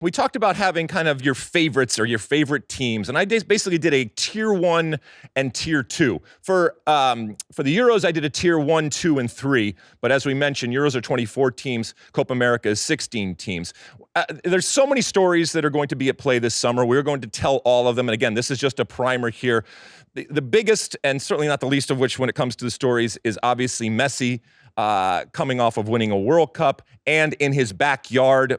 We talked about having kind of your favorites or your favorite teams, and I basically did a tier 1 and tier 2. For the Euros, I did a tier 1, 2, and 3, but as we mentioned, Euros are 24 teams, Copa America is 16 teams. There's so many stories that are going to be at play this summer. We're going to tell all of them, and again, this is just a primer here. The biggest, and certainly not the least of which when it comes to the stories, is obviously Messi, coming off of winning a World Cup and in his backyard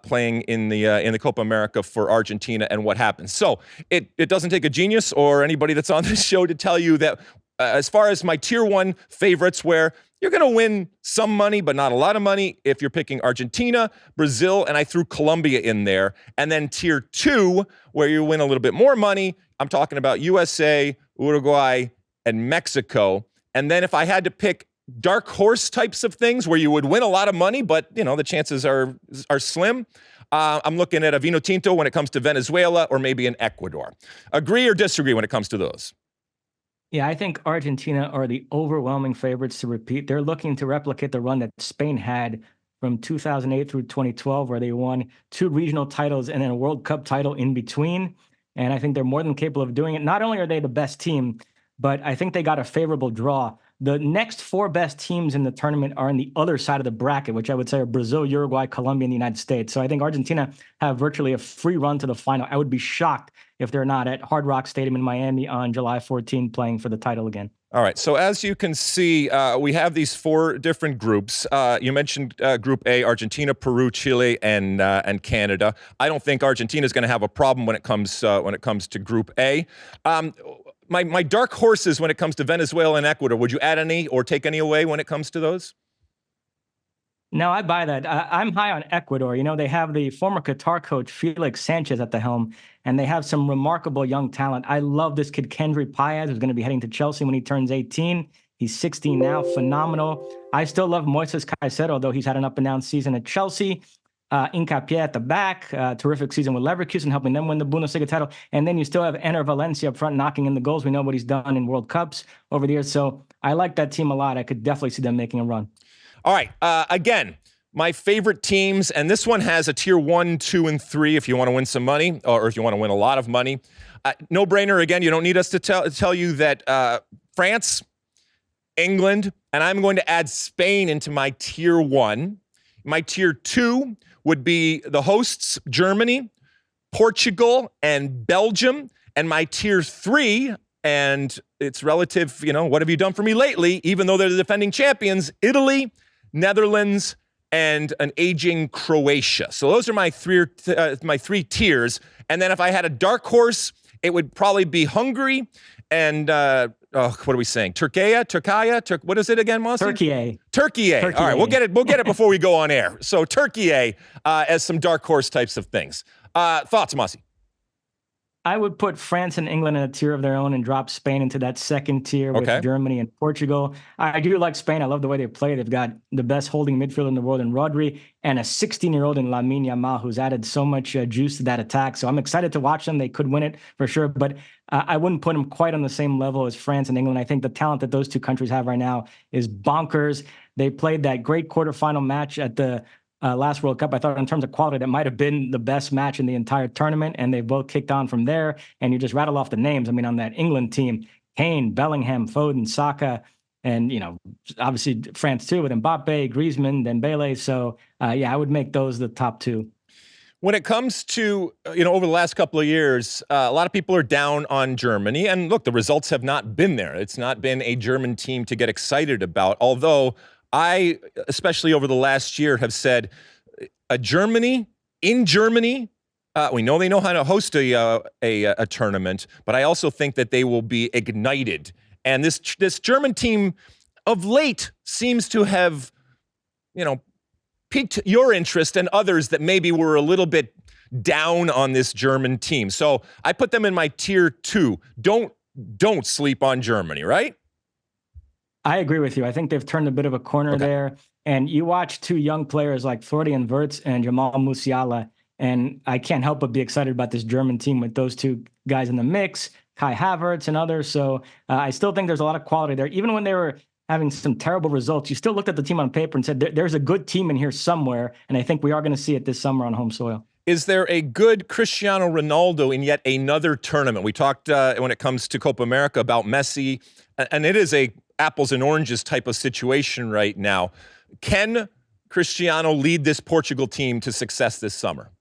playing in the Copa America for Argentina and what happens. So it doesn't take a genius or anybody that's on this show to tell you that as far as my tier 1 favorites, where you're going to win some money, but not a lot of money if you're picking Argentina, Brazil, and I threw Colombia in there. And then tier 2, where you win a little bit more money, I'm talking about USA, Uruguay, and Mexico. And then if I had to pick dark horse types of things where you would win a lot of money, but the chances are slim, I'm looking at a vino tinto when it comes to Venezuela or maybe in Ecuador. Agree or disagree when it comes to those? Yeah, I think Argentina are the overwhelming favorites to repeat. They're looking to replicate the run that Spain had from 2008 through 2012, where they won 2 regional titles and then a World Cup title in between. And I think they're more than capable of doing it. Not only are they the best team, but I think they got a favorable draw. The next 4 best teams in the tournament are on the other side of the bracket, which I would say are Brazil, Uruguay, Colombia, and the United States. So I think Argentina have virtually a free run to the final. I would be shocked if they're not at Hard Rock Stadium in Miami on July 14 playing for the title again. All right. So as you can see, we have these 4 different groups. You mentioned Group A: Argentina, Peru, Chile, and Canada. I don't think Argentina is going to have a problem when it comes to Group A. My dark horses when it comes to Venezuela and Ecuador, would you add any or take any away when it comes to those? No, I buy that. I'm high on Ecuador. They have the former Qatar coach, Felix Sanchez, at the helm, and they have some remarkable young talent. I love this kid, Kendry Páez, who's going to be heading to Chelsea when he turns 18. He's 16 now, phenomenal. I still love Moises Caicedo, although he's had an up-and-down season at Chelsea. Hincapié at the back, terrific season with Leverkusen, helping them win the Bundesliga title. And then you still have Enner Valencia up front, knocking in the goals. We know what he's done in World Cups over the years. So I like that team a lot. I could definitely see them making a run. All right. Again, my favorite teams, and this one has a tier 1, 2, and 3 if you want to win some money or if you want to win a lot of money. No brainer. Again, you don't need us to tell you that France, England, and I'm going to add Spain into my tier 1. My tier 2 would be the hosts, Germany, Portugal, and Belgium. And my tier 3, and it's relative, what have you done for me lately? Even though they're the defending champions, Italy, Netherlands, and an aging Croatia. So those are my 3 tiers. And then if I had a dark horse, it would probably be Hungary and what are we saying? Turkey? What is it again, Mosse? Turkey. All right, we'll get it before we go on air. So Turkey as some dark horse types of things. Thoughts, Mosse? I would put France and England in a tier of their own and drop Spain into that second tier with Germany and Portugal. I do like Spain. I love the way they play. They've got the best holding midfielder in the world in Rodri and a 16-year-old in Lamine Yamal who's added so much juice to that attack. So I'm excited to watch them. They could win it for sure, but I wouldn't put them quite on the same level as France and England. I think the talent that those 2 countries have right now is bonkers. They played that great quarterfinal match at the last World Cup. I thought in terms of quality, that might have been the best match in the entire tournament, and they both kicked on from there. And you just rattle off the names. I mean, on that England team, Kane, Bellingham, Foden, Saka, and, obviously France too with Mbappe, Griezmann, Dembele. So, I would make those the top 2. When it comes to, over the last couple of years, a lot of people are down on Germany. And look, the results have not been there. It's not been a German team to get excited about, although I, especially over the last year, have said Germany, we know they know how to host a tournament, but I also think that they will be ignited. And this German team of late seems to have, piqued your interest and others that maybe were a little bit down on this German team. So I put them in my tier 2. Don't sleep on Germany, right? I agree with you. I think they've turned a bit of a corner there. And you watch 2 young players like Florian Wirtz and Jamal Musiala, and I can't help but be excited about this German team with those 2 guys in the mix, Kai Havertz and others. So I still think there's a lot of quality there. Even when they were having some terrible results, you still looked at the team on paper and said, there's a good team in here somewhere. And I think we are going to see it this summer on home soil. Is there a good Cristiano Ronaldo in yet another tournament? We talked when it comes to Copa America about Messi, and it is a apples and oranges type of situation right now. Can Cristiano lead this Portugal team to success this summer?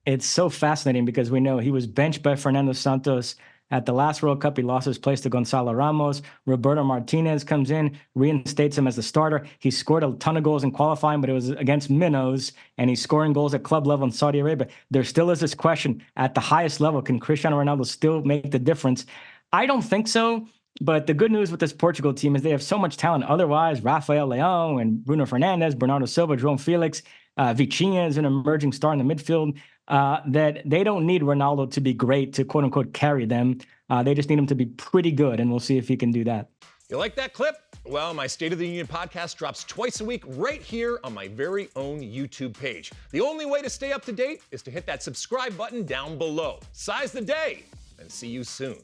It's so fascinating because we know he was benched by Fernando Santos at the last World Cup. He lost his place to Gonzalo Ramos. Roberto Martinez comes in, reinstates him as the starter. He scored a ton of goals in qualifying, but it was against minnows, and he's scoring goals at club level in Saudi Arabia. There still is this question at the highest level, can Cristiano Ronaldo still make the difference? I don't think so. But the good news with this Portugal team is they have so much talent. Otherwise, Rafael Leão and Bruno Fernandes, Bernardo Silva, João Felix, Vitinha is an emerging star in the midfield, that they don't need Ronaldo to be great to, quote unquote, carry them. They just need him to be pretty good, and we'll see if he can do that. You like that clip? Well, my State of the Union podcast drops twice a week right here on my very own YouTube page. The only way to stay up to date is to hit that subscribe button down below. Size the day, and see you soon.